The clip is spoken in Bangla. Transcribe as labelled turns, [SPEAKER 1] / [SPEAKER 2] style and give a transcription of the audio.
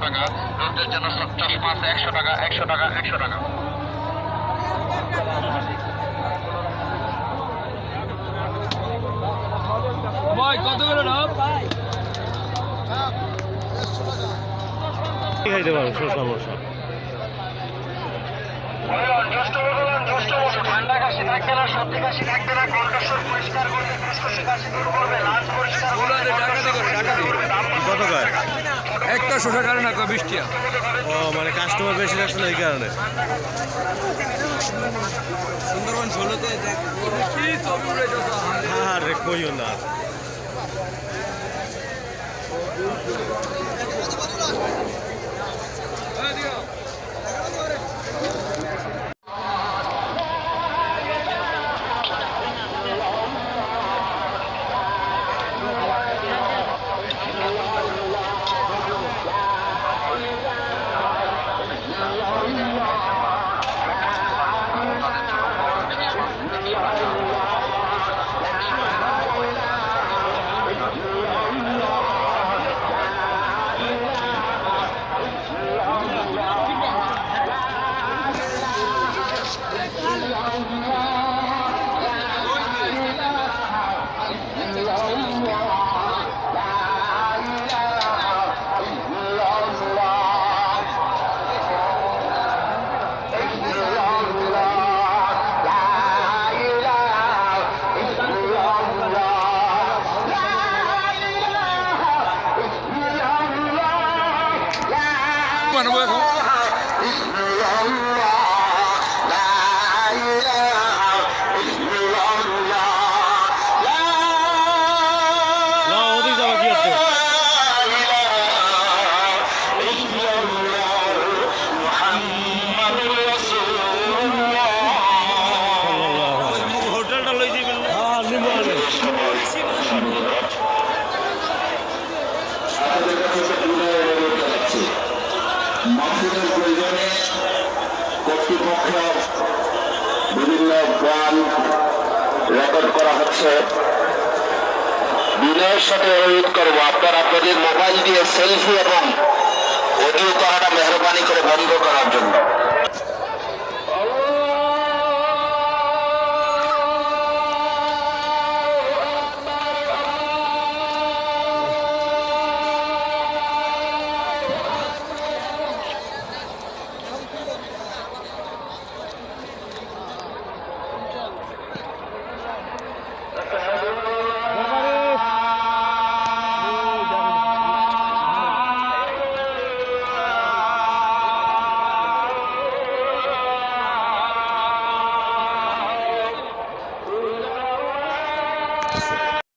[SPEAKER 1] টাকা, রোদের জন্য চশমা আছে 100 টাকা, 100 টাকা, 100 টাকা।
[SPEAKER 2] কত করে নাম
[SPEAKER 3] খাইতে পারো শসা মশা।
[SPEAKER 1] ঠান্ডা কাশি থাকবে না, সর্দি কাশি থাকবে না, কণ্ঠস্বর পরিষ্কার করবে, ফুসফুসি কাশি দূর করবে, লাল পরিষ্কার করবে।
[SPEAKER 3] কত কয়?
[SPEAKER 2] একটা শসা কারণ না 20 টাকা।
[SPEAKER 3] ও মানে কাস্টমার বেশি রাখছে না এই কারণে।
[SPEAKER 2] সুন্দরবন ঝোলতে দেখ
[SPEAKER 3] হ্যাঁ রে কইও না।
[SPEAKER 1] মাহফিলের প্রয়োজনে কর্তৃপক্ষ বিভিন্ন গান রেকর্ড করা হচ্ছে। বিনয়ের সাথে অনুরোধ করবো আপনারা আপনাদের মোবাইল দিয়ে সেলফি এবং অডিও করাটা মেহরবানি করে বন্ধ করার জন্য।